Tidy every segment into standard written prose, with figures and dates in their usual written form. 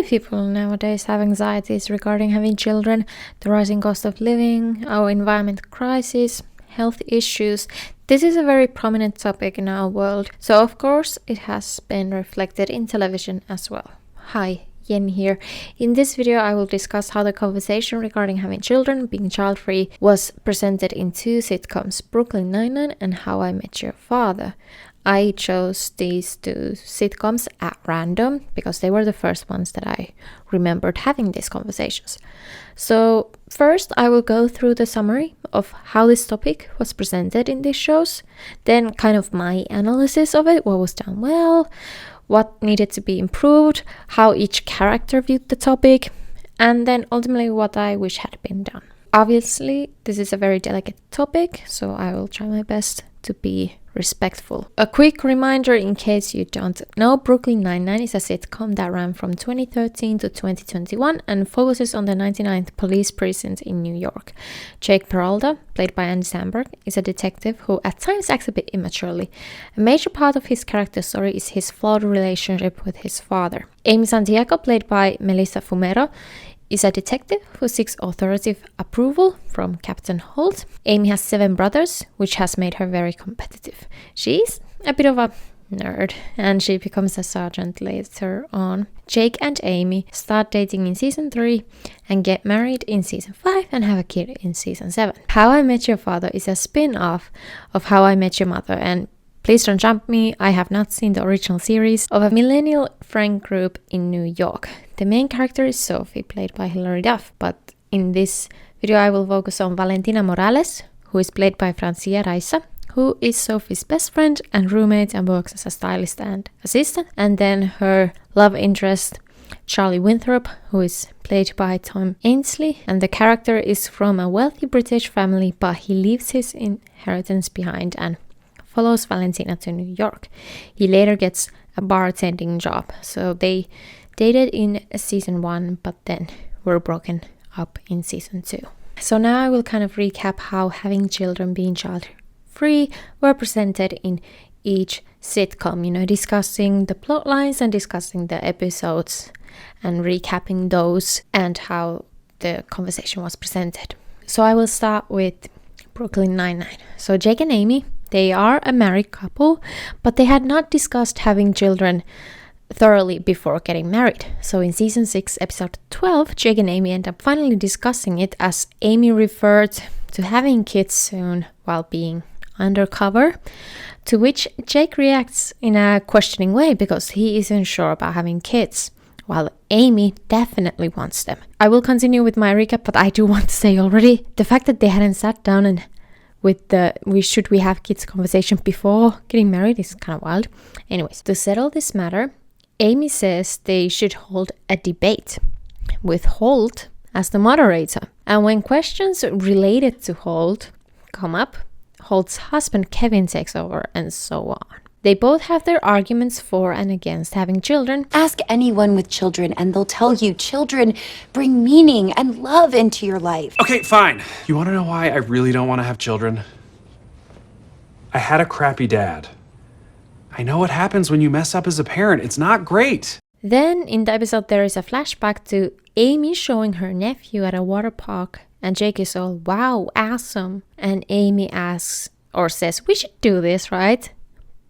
Many people nowadays have anxieties regarding having children, the rising cost of living, our environment crisis, health issues. This is a very prominent topic in our world, so of course it has been reflected in television as well. Hi, Jenni here. In this video I will discuss how the conversation regarding having children, being child-free, was presented in two sitcoms, Brooklyn Nine-Nine and How I Met Your Father. I chose these two sitcoms at random because they were the first ones that I remembered having these conversations. So first I will go through the summary of how this topic was presented in these shows, then kind of my analysis of it, what was done well, what needed to be improved, how each character viewed the topic, and then ultimately what I wish had been done. Obviously, this is a very delicate topic, so I will try my best to be respectful. A quick reminder in case you don't know, Brooklyn Nine-Nine is a sitcom that ran from 2013 to 2021 and focuses on the 99th police precinct in New York. Jake Peralta, played by Andy Samberg, is a detective who at times acts a bit immaturely. A major part of his character story is his flawed relationship with his father. Amy Santiago, played by Melissa Fumero, is a detective who seeks authoritative approval from Captain Holt. Amy has 7 brothers, which has made her very competitive. She's a bit of a nerd, and she becomes a sergeant later on. Jake and Amy start dating in season 3 and get married in season 5 and have a kid in season 7. How I Met Your Father is a spin-off of How I Met Your Mother, and please don't jump me, I have not seen the original series, of a millennial friend group in New York. The main character is Sophie, played by Hilary Duff, but in this video I will focus on Valentina Morales, who is played by Francia Raisa, who is Sophie's best friend and roommate and works as a stylist and assistant, and then her love interest, Charlie Winthrop, who is played by Tom Ainsley, and the character is from a wealthy British family, but he leaves his inheritance behind and follows Valentina to New York. He later gets a bartending job, so they dated in season 1 but then were broken up in season 2. So now I will kind of recap how having children, being child-free, were presented in each sitcom, discussing the plot lines and discussing the episodes and recapping those and how the conversation was presented. So I will start with Brooklyn Nine-Nine. So Jake and Amy, they are a married couple, but they had not discussed having children thoroughly before getting married. So in season 6, episode 12, Jake and Amy end up finally discussing it as Amy referred to having kids soon while being undercover, to which Jake reacts in a questioning way because he isn't sure about having kids, while Amy definitely wants them. I will continue with my recap, but I do want to say already, the fact that they hadn't sat down and with the should we have kids conversation before getting married is kind of wild. Anyways, to settle this matter, Amy says they should hold a debate with Holt as the moderator. And when questions related to Holt come up, Holt's husband Kevin takes over and so on. They both have their arguments for and against having children. Ask anyone with children and they'll tell you children bring meaning and love into your life. Okay, fine. You want to know why I really don't want to have children? I had a crappy dad. I know what happens when you mess up as a parent. It's not great. Then in the episode there is a flashback to Amy showing her nephew at a water park, and Jake is all, wow, awesome. And Amy asks or says, we should do this, right?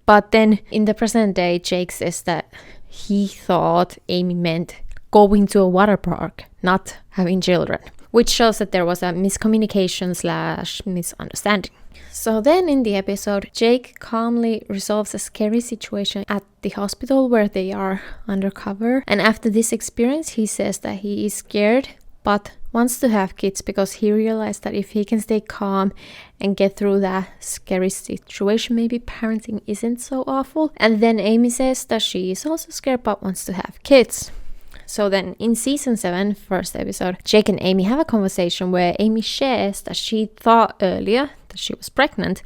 But then in the present day, Jake says that he thought Amy meant going to a water park, not having children, which shows that there was a miscommunication/misunderstanding. So then in the episode, Jake calmly resolves a scary situation at the hospital where they are undercover. And after this experience, he says that he is scared but wants to have kids because he realized that if he can stay calm and get through that scary situation, maybe parenting isn't so awful. And then Amy says that she is also scared but wants to have kids. So then in season 7, first episode, Jake and Amy have a conversation where Amy shares that she thought earlier that she was pregnant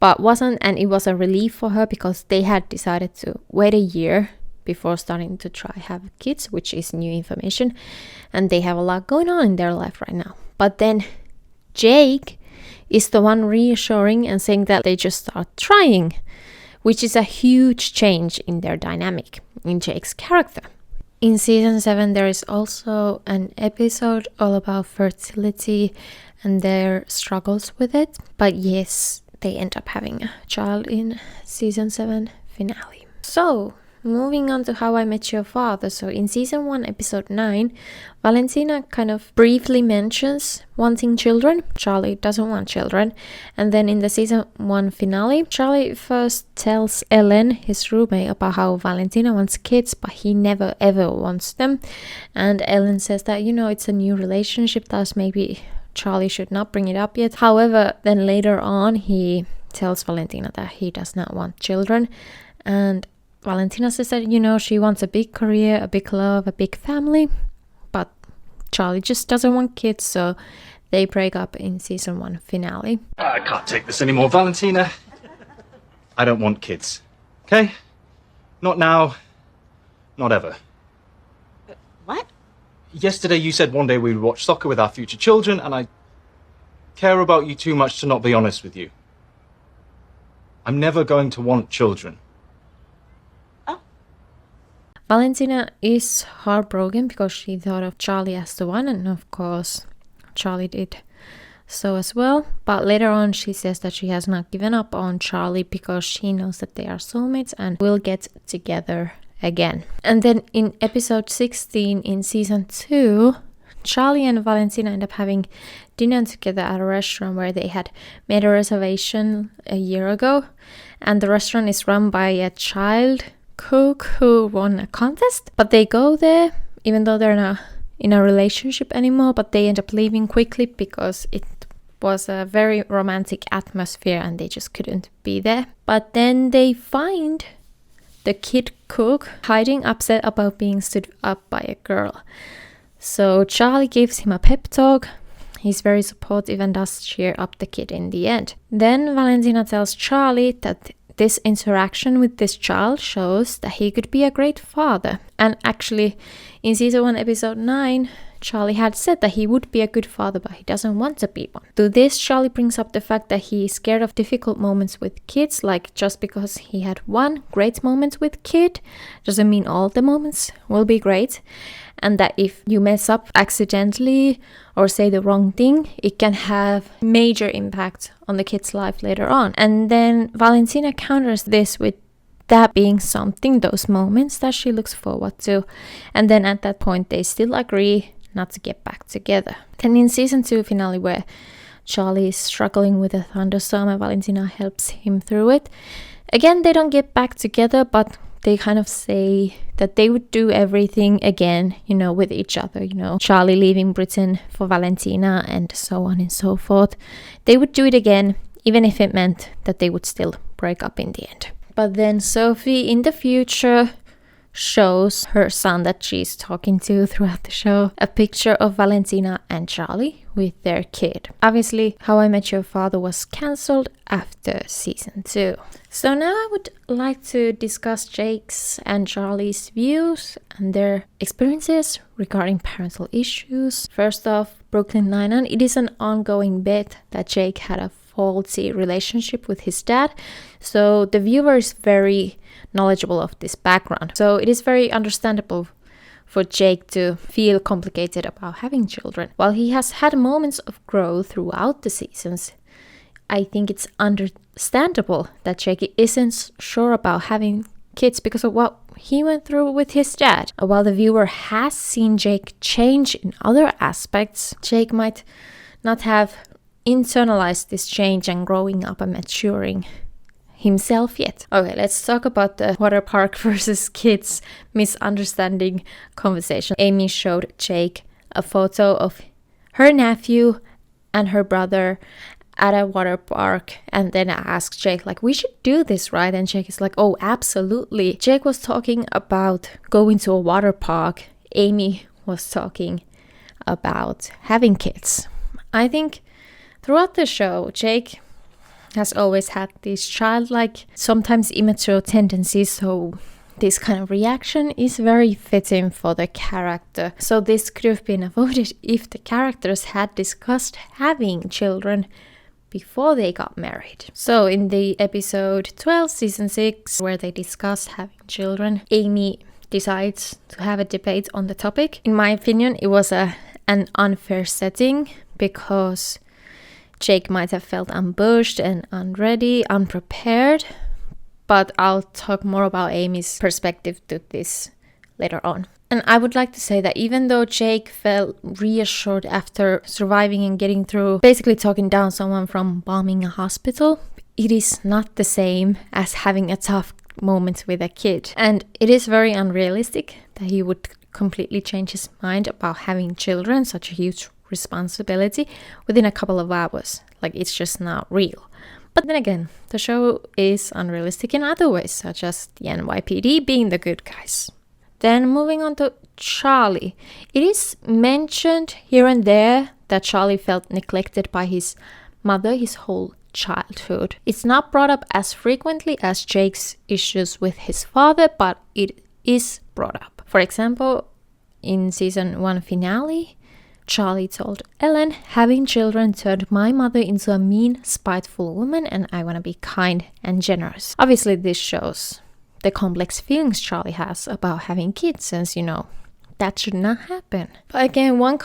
but wasn't, and it was a relief for her because they had decided to wait a year before starting to try have kids, which is new information, and they have a lot going on in their life right now. But then Jake is the one reassuring and saying that they just start trying, which is a huge change in their dynamic, in Jake's character. In season 7, there is also an episode all about fertility and their struggles with it. But yes, they end up having a child in season 7 finale. So, moving on to How I Met Your Father. So in season 1, episode 9, Valentina kind of briefly mentions wanting children. Charlie doesn't want children. And then in the season 1 finale, Charlie first tells Ellen, his roommate, about how Valentina wants kids, but he never ever wants them. And Ellen says that, it's a new relationship, thus maybe Charlie should not bring it up yet. However, then later on, he tells Valentina that he does not want children. And Valentina says that, she wants a big career, a big love, a big family, but Charlie just doesn't want kids, so they break up in season 1 finale. I can't take this anymore, Valentina. I don't want kids, okay? Not now, not ever. What? Yesterday you said one day we would watch soccer with our future children, and I care about you too much to not be honest with you. I'm never going to want children. Valentina is heartbroken because she thought of Charlie as the one, and of course Charlie did so as well. But later on she says that she has not given up on Charlie because she knows that they are soulmates and will get together again. And then in episode 16 in season 2, Charlie and Valentina end up having dinner together at a restaurant where they had made a reservation a year ago. And the restaurant is run by a child cook who won a contest, but they go there even though they're not in a relationship anymore, but they end up leaving quickly because it was a very romantic atmosphere and they just couldn't be there. But then they find the kid cook hiding, upset about being stood up by a girl. So Charlie gives him a pep talk. He's very supportive and does cheer up the kid in the end. Then Valentina tells Charlie that this interaction with this child shows that he could be a great father. And actually, in season 1, episode 9, Charlie had said that he would be a good father, but he doesn't want to be one. To this, Charlie brings up the fact that he is scared of difficult moments with kids, like just because he had one great moment with kid doesn't mean all the moments will be great. And that if you mess up accidentally or say the wrong thing, it can have major impact on the kid's life later on. And then Valentina counters this with that being something, those moments that she looks forward to. And then at that point, they still agree not to get back together. Then in season 2 finale, where Charlie is struggling with a thunderstorm and Valentina helps him through it, again, they don't get back together, but they kind of say that they would do everything again, with each other, Charlie leaving Britain for Valentina and so on and so forth. They would do it again, even if it meant that they would still break up in the end. But then Sophie in the future shows her son that she's talking to throughout the show a picture of Valentina and Charlie with their kid. Obviously, How I Met Your Father was cancelled after season 2. So now I would like to discuss Jake's and Charlie's views and their experiences regarding parental issues. First off, Brooklyn Nine-Nine. It is an ongoing bet that Jake had a faulty relationship with his dad, so the viewer is very knowledgeable of this background. So it is very understandable for Jake to feel complicated about having children. While he has had moments of growth throughout the seasons, I think it's understandable that Jake isn't sure about having kids because of what he went through with his dad. While the viewer has seen Jake change in other aspects, Jake might not have internalized this change and growing up and maturing himself yet. Okay, let's talk about the water park versus kids misunderstanding conversation. Amy showed Jake a photo of her nephew and her brother at a water park, and then I asked Jake, we should do this, right? And Jake is like, oh, absolutely. Jake was talking about going to a water park. Amy was talking about having kids. I think throughout the show, Jake has always had these childlike, sometimes immature tendencies, so this kind of reaction is very fitting for the character. So this could have been avoided if the characters had discussed having children before they got married. So in the episode 12, season 6, where they discussed having children, Amy decides to have a debate on the topic. In my opinion, it was an unfair setting because Jake might have felt ambushed and unready, unprepared. But I'll talk more about Amy's perspective to this later on. And I would like to say that even though Jake felt reassured after surviving and getting through basically talking down someone from bombing a hospital, it is not the same as having a tough moment with a kid. And it is very unrealistic that he would completely change his mind about having children, such a huge responsibility, within a couple of hours. Like, it's just not real. But then again, the show is unrealistic in other ways, such as the NYPD being the good guys. Then moving on to Charlie. It is mentioned here and there that Charlie felt neglected by his mother his whole childhood. It's not brought up as frequently as Jake's issues with his father, but it is brought up. For example, in season 1 finale, Charlie told Ellen, having children turned my mother into a mean, spiteful woman, and I want to be kind and generous. Obviously, this shows the complex feelings Charlie has about having kids, since, that should not happen. But again, one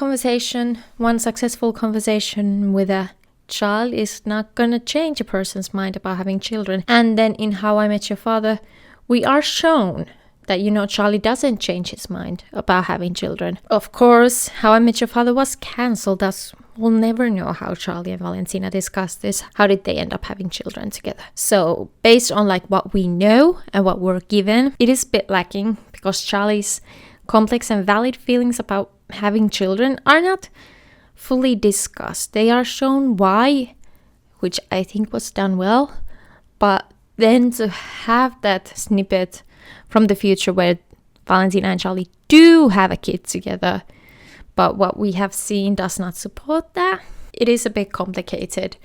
successful conversation with a child is not gonna change a person's mind about having children. And then in How I Met Your Father, we are shown that, Charlie doesn't change his mind about having children. Of course, How I Met Your Father was cancelled, thus we'll never know how Charlie and Valentina discussed this. How did they end up having children together? So based on what we know and what we're given, it is a bit lacking because Charlie's complex and valid feelings about having children are not fully discussed. They are shown why, which I think was done well, but then to have that snippet from the future where Valentina and Charlie do have a kid together, but what we have seen does not support that, it is a bit complicated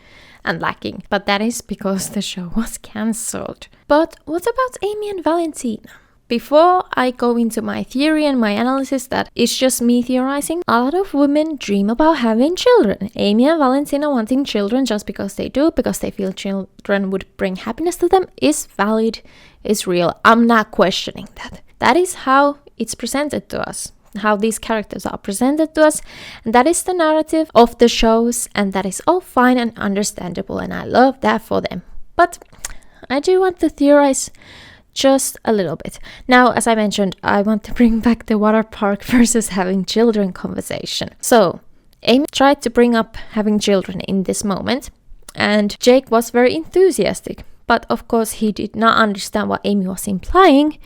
and lacking. But that is because the show was cancelled. But what about Amy and Valentina? Before I go into my theory and my analysis that it's just me theorizing, a lot of women dream about having children. Amy and Valentina wanting children just because they do, because they feel children would bring happiness to them, is valid, is real. I'm not questioning that. That is how it's presented to us, how these characters are presented to us, and that is the narrative of the shows, and that is all fine and understandable, and I love that for them. But I do want to theorize just a little bit. Now, as I mentioned, I want to bring back the water park versus having children conversation. So, Amy tried to bring up having children in this moment, and Jake was very enthusiastic. But of course, he did not understand what Amy was implying.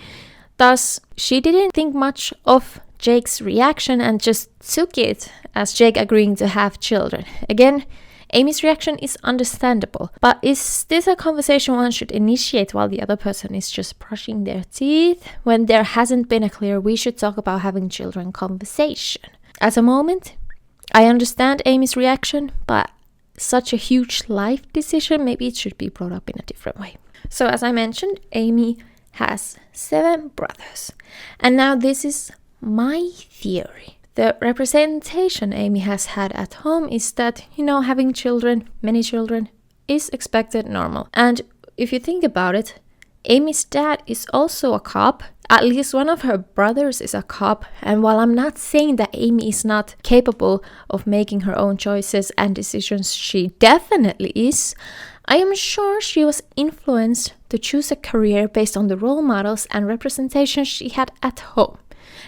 Thus, she didn't think much of Jake's reaction and just took it as Jake agreeing to have children. Again, Amy's reaction is understandable, but is this a conversation one should initiate while the other person is just brushing their teeth, when there hasn't been a clear "we should talk about having children" conversation? At a moment, I understand Amy's reaction, but such a huge life decision, maybe it should be brought up in a different way. So as I mentioned, Amy has 7 brothers. And now this is my theory. The representation Amy has had at home is that, having children, many children, is expected normal. And if you think about it, Amy's dad is also a cop. At least one of her brothers is a cop. And while I'm not saying that Amy is not capable of making her own choices and decisions, she definitely is. I am sure she was influenced to choose a career based on the role models and representation she had at home.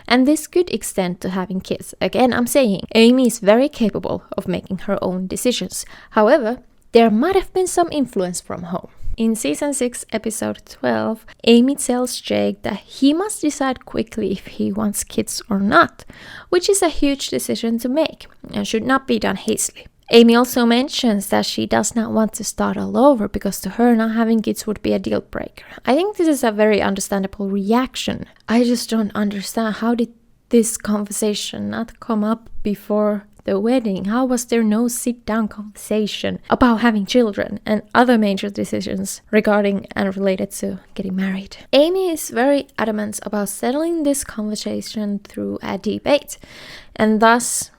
And this could extend to having kids. Again, I'm saying Amy is very capable of making her own decisions. However, there might have been some influence from home. In season 6, episode 12, Amy tells Jake that he must decide quickly if he wants kids or not, which is a huge decision to make and should not be done hastily. Amy also mentions that she does not want to start all over because to her not having kids would be a deal breaker. I think this is a very understandable reaction. I just don't understand, how did this conversation not come up before the wedding? How was there no sit-down conversation about having children and other major decisions regarding and related to getting married? Amy is very adamant about settling this conversation through a debate, and thus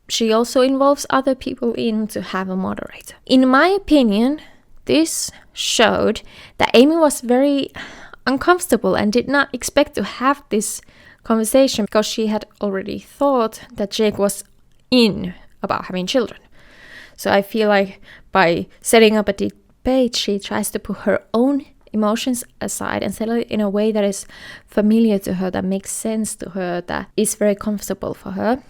she also involves other people in to have a moderator. In my opinion, this showed that Amy was very uncomfortable and did not expect to have this conversation because she had already thought that Jake was in about having children. So I feel like by setting up a debate, she tries to put her own emotions aside and settle it in a way that is familiar to her, that makes sense to her, that is very comfortable for her.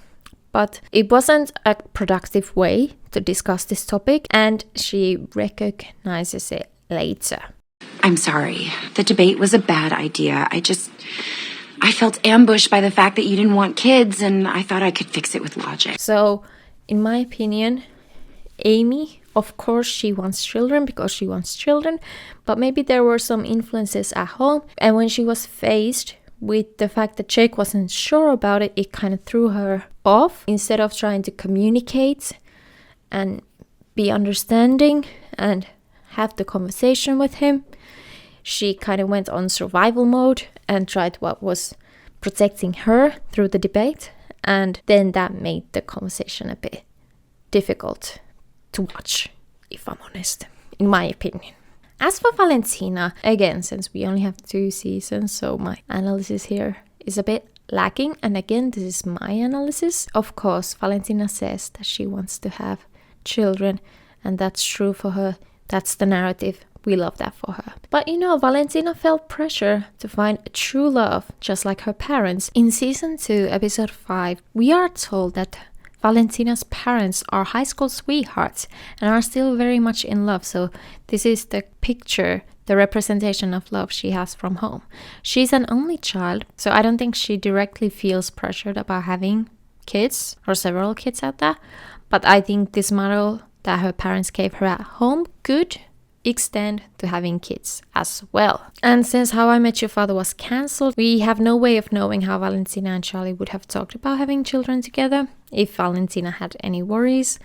But it wasn't a productive way to discuss this topic, and she recognizes it later. I'm sorry. The debate was a bad idea. I felt ambushed by the fact that you didn't want kids, and I thought I could fix it with logic. So, in my opinion, Amy, of course, she wants children because she wants children, but maybe there were some influences at home, and when she was faced with the fact that Jake wasn't sure about it, it kind of threw her off. Instead of trying to communicate and be understanding and have the conversation with him, she kind of went on survival mode and tried what was protecting her through the debate, and then that made the conversation a bit difficult to watch, if I'm honest, in my opinion. As for Valentina, again, since we only have 2 seasons, so my analysis here is a bit lacking, and again, this is my analysis. Of course, Valentina says that she wants to have children, and that's true for her. That's the narrative. We love that for her. But you know, Valentina felt pressure to find true love, just like her parents. In season 2, episode 5, we are told that Valentina's parents are high school sweethearts and are still very much in love. So this is the picture, the representation of love she has from home. She's an only child, so I don't think she directly feels pressured about having kids or several kids at that. But I think this model that her parents gave her at home could extend to having kids as well. And since How I Met Your Father was cancelled, we have no way of knowing how Valentina and Charlie would have talked about having children together, if Valentina had any worries.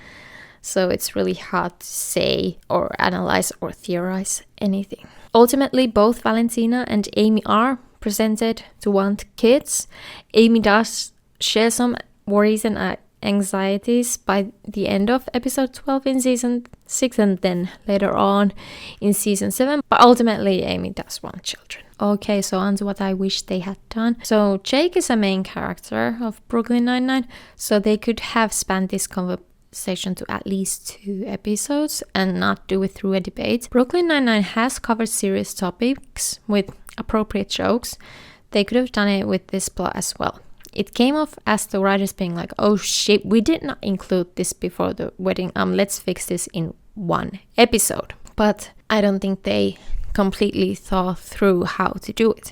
So it's really hard to say or analyze or theorize anything. Ultimately, both Valentina and Amy are presented to want kids. Amy does share some worries and anxieties by the end of episode 12 in season 6 and then later on in season 7, but ultimately Amy does want children. Okay, so on to what I wish they had done. So Jake is a main character of Brooklyn Nine-Nine, so they could have spanned this conversation to at least 2 episodes and not do it through a debate. Brooklyn Nine-Nine has covered serious topics with appropriate jokes. They could have done it with this plot as well. It came off as the writers being like, oh shit, we did not include this before the wedding. Let's fix this in 1 episode. But I don't think they completely thought through how to do it.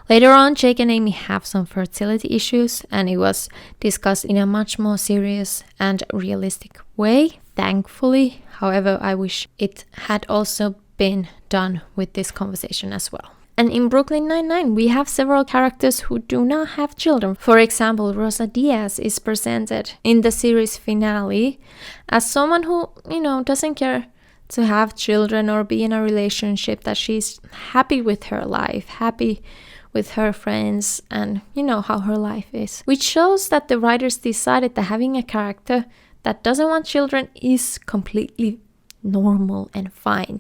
Later on, Jake and Amy have some fertility issues, and it was discussed in a much more serious and realistic way, thankfully. However, I wish it had also been done with this conversation as well. And in Brooklyn Nine-Nine, we have several characters who do not have children. For example, Rosa Diaz is presented in the series finale as someone who, doesn't care to have children or be in a relationship, that she's happy with her life, happy with her friends, and how her life is. Which shows that the writers decided that having a character that doesn't want children is completely normal and fine.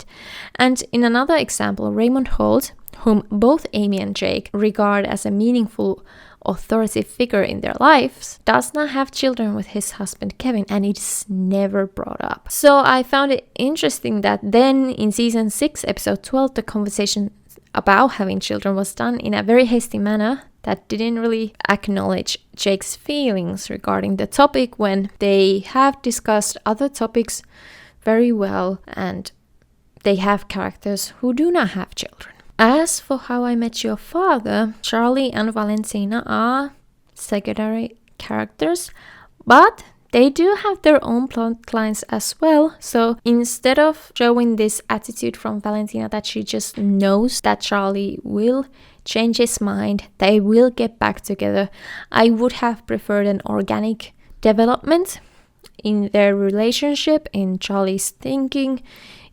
And in another example, Raymond Holt, whom both Amy and Jake regard as a meaningful authoritative figure in their lives, does not have children with his husband Kevin, and it's never brought up. So I found it interesting that then in season 6, episode 12, the conversation about having children was done in a very hasty manner that didn't really acknowledge Jake's feelings regarding the topic when they have discussed other topics very well and they have characters who do not have children. As for How I Met Your Father, Charlie and Valentina are secondary characters, but they do have their own plot lines as well. So instead of showing this attitude from Valentina that she just knows that Charlie will change his mind, they will get back together, I would have preferred an organic development in their relationship, in Charlie's thinking,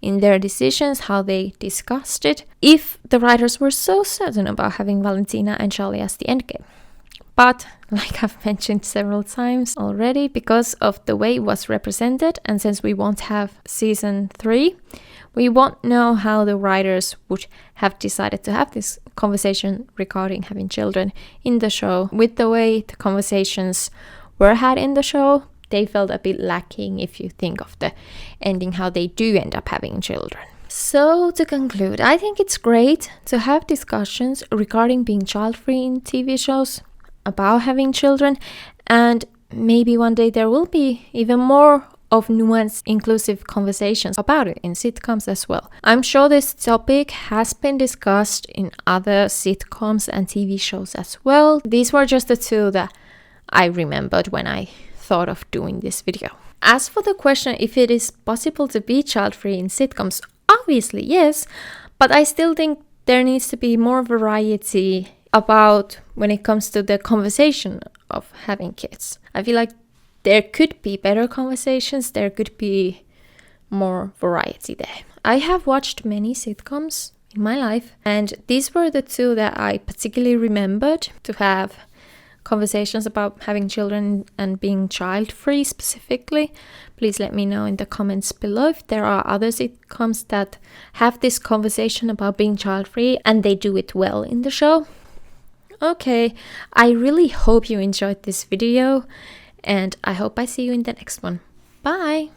in their decisions, how they discussed it, if the writers were so certain about having Valentina and Charlie as the endgame. But like I've mentioned several times already, because of the way it was represented, and since we won't have season 3, we won't know how the writers would have decided to have this conversation regarding having children in the show. With the way the conversations were had in the show, they felt a bit lacking if you think of the ending, how they do end up having children. So to conclude, I think it's great to have discussions regarding being child-free in TV shows, about having children, and maybe one day there will be even more of nuanced, inclusive conversations about it in sitcoms as well. I'm sure this topic has been discussed in other sitcoms and TV shows as well. These were just the two that I remembered when I thought of doing this video. As for the question if it is possible to be child-free in sitcoms, obviously yes, but I still think there needs to be more variety about when it comes to the conversation of having kids. I feel like there could be better conversations, there could be more variety there. I have watched many sitcoms in my life, and these were the two that I particularly remembered to have conversations about having children and being child-free specifically. Please let me know in the comments below if there are other sitcoms that have this conversation about being child-free and they do it well in the show. Okay, I really hope you enjoyed this video, and I hope I see you in the next one. Bye!